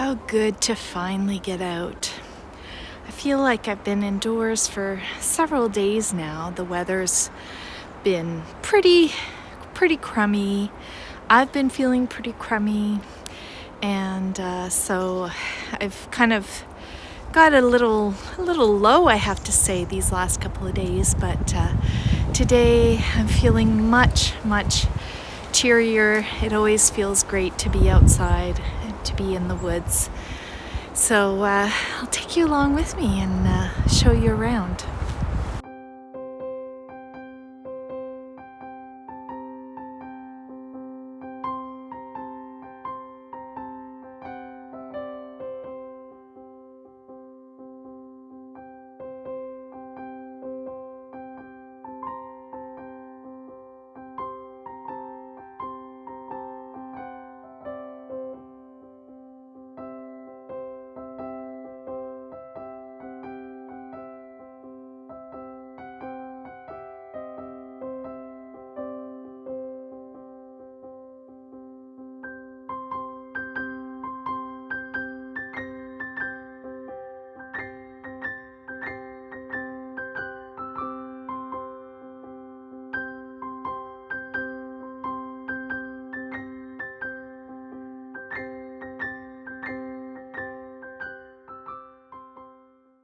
How good to finally get out. I feel like I've been indoors for several days now. The weather's been pretty crummy. I've been feeling pretty crummy, and so I've kind of got a little low, I have to say, these last couple of days. But today I'm feeling much cheerier. It always feels great to be outside and to be in the woods. So I'll take you along with me and show you around.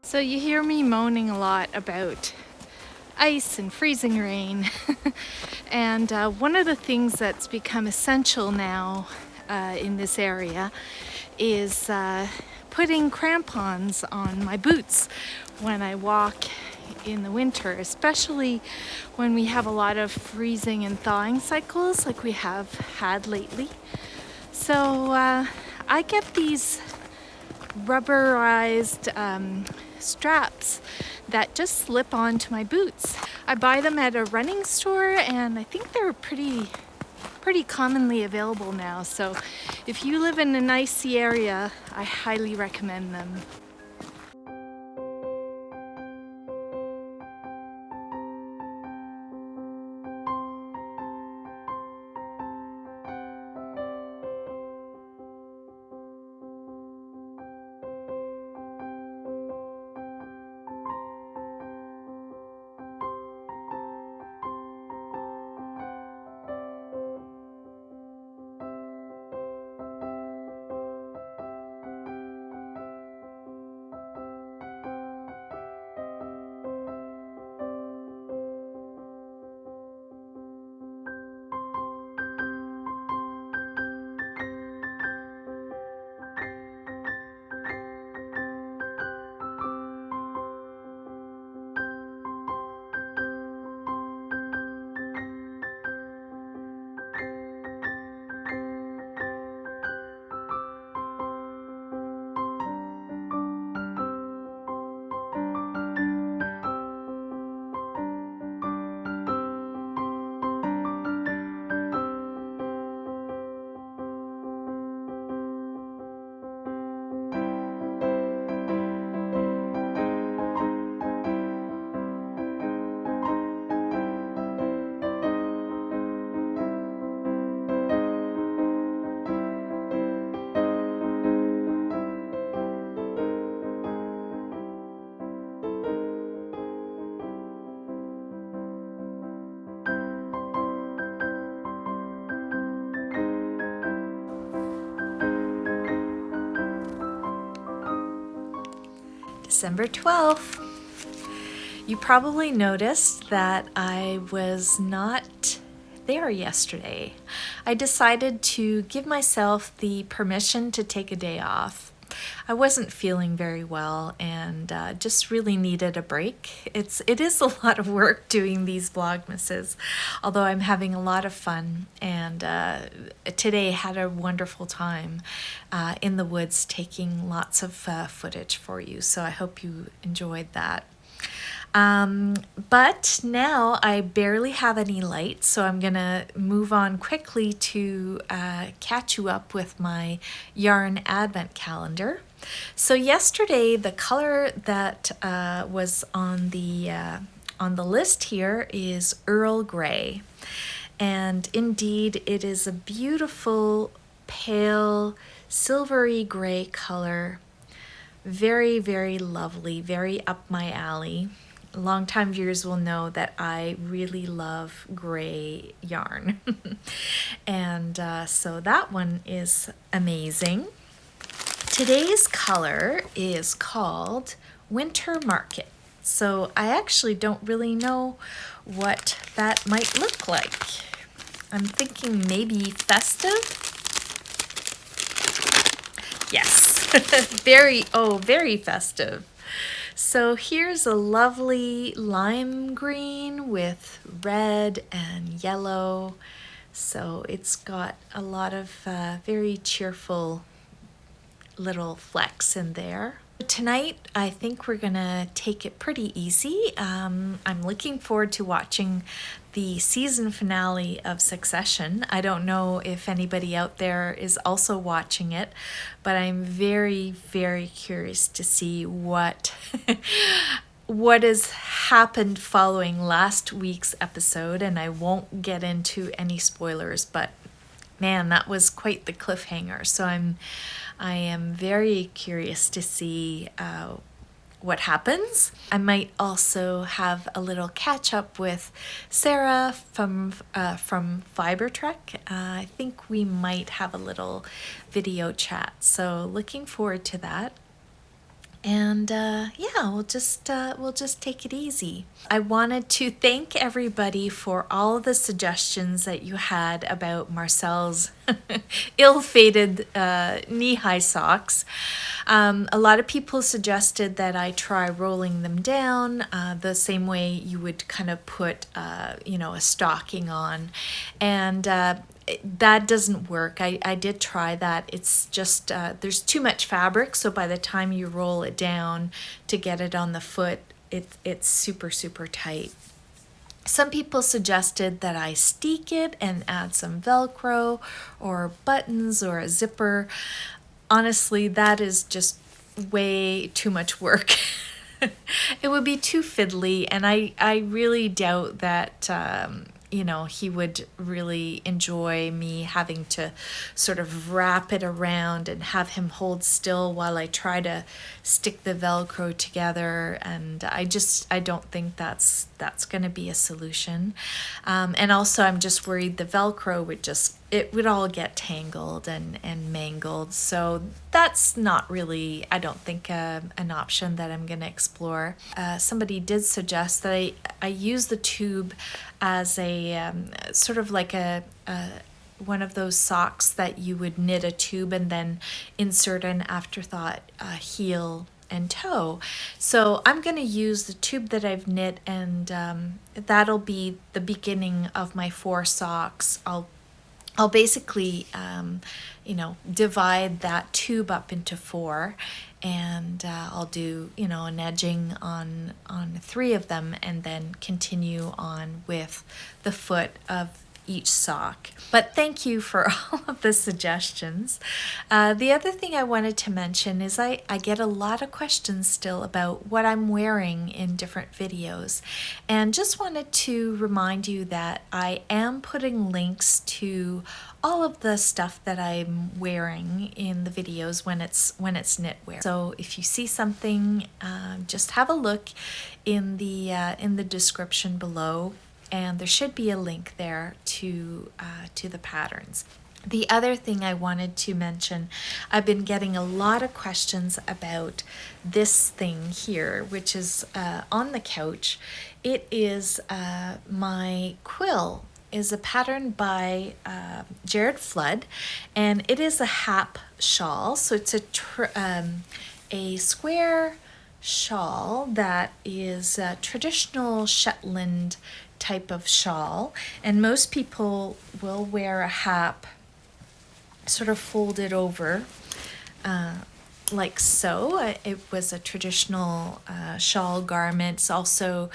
So you hear me moaning a lot about ice and freezing rain. And one of the things that's become essential now in this area is putting crampons on my boots when I walk in the winter, especially when we have a lot of freezing and thawing cycles like we have had lately. So I get these rubberized straps that just slip onto my boots. I buy them at a running store, and I think they're pretty commonly available now. So if you live in an icy area, I highly recommend them. December 12th. You probably noticed that I was not there yesterday. I decided to give myself the permission to take a day off. I wasn't feeling very well and just really needed a break. It is a lot of work doing these vlogmases, although I'm having a lot of fun, and today had a wonderful time in the woods taking lots of footage for you, so I hope you enjoyed that. But now I barely have any light, so I'm gonna move on quickly to catch you up with my yarn advent calendar. So yesterday, the color that was on the list here is Earl Grey, and indeed it is a beautiful pale silvery gray color. Very, very lovely, very up my alley. Longtime viewers will know that I really love gray yarn. And so that one is amazing. Today's color is called Winter Market. So I actually don't really know what that might look like. I'm thinking maybe festive. Yes, very festive. So here's a lovely lime green with red and yellow. So it's got a lot of very cheerful little flecks in there. Tonight, I think we're gonna take it pretty easy. I'm looking forward to watching the season finale of Succession. I don't know if anybody out there is also watching it, but I'm very, very curious to see what what has happened following last week's episode, and I won't get into any spoilers, but man, that was quite the cliffhanger. So I am very curious to see what happens. I might also have a little catch up with Sarah from Fiber Trek. I think we might have a little video chat. So looking forward to that. And yeah, we'll just take it easy. I wanted to thank everybody for all the suggestions that you had about Marcel's ill-fated knee-high socks. A lot of people suggested that I try rolling them down the same way you would kind of put, you know, a stocking on, and that doesn't work. I did try that. It's just there's too much fabric, so by the time you roll it down to get it on the foot, it's super tight. Some people suggested that I steek it and add some Velcro or buttons or a zipper. Honestly, that is just way too much work. It would be too fiddly, and I really doubt that you know, he would really enjoy me having to sort of wrap it around and have him hold still while I try to stick the Velcro together. And I don't think that's going to be a solution. And also I'm just worried the Velcro would all get tangled and mangled. So that's not really, I don't think, an option that I'm going to explore. Somebody did suggest that I use the tube as a sort of like a one of those socks that you would knit a tube and then insert an afterthought heel and toe. So I'm going to use the tube that I've knit, and that'll be the beginning of my 4 socks. I'll basically, you know, divide that tube up into 4, and I'll do, you know, an edging on 3 of them, and then continue on with the foot of each sock. But thank you for all of the suggestions. The other thing I wanted to mention is I get a lot of questions still about what I'm wearing in different videos, and just wanted to remind you that I am putting links to all of the stuff that I'm wearing in the videos when it's knitwear. So if you see something, just have a look in the description below, and there should be a link there to the patterns. The other thing I wanted to mention, I've been getting a lot of questions about this thing here, which is on the couch. It is my quill. Is a pattern by Jared Flood, and it is a hap shawl. So it's a square shawl that is a traditional Shetland type of shawl, and most people will wear a hap sort of folded over like so. It was a traditional shawl garment. It's also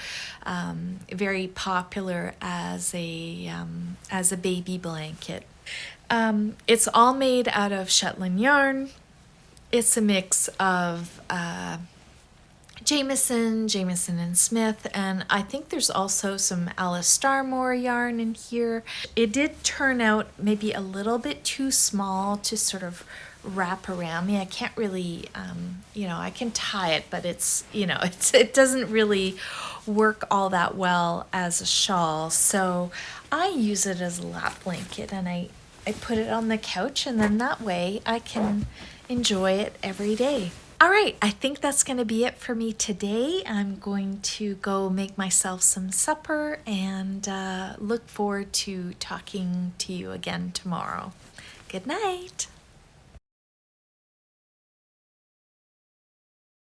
very popular as a baby blanket. It's all made out of Shetland yarn. It's a mix of Jameson and Smith, and I think there's also some Alice Starmore yarn in here. It did turn out maybe a little bit too small to sort of wrap around me. I can't really, you know, I can tie it, but it's, you know, it doesn't really work all that well as a shawl. So I use it as a lap blanket, and I put it on the couch, and then that way I can enjoy it every day. All right, I think that's going to be it for me today. I'm going to go make myself some supper and look forward to talking to you again tomorrow. Good night.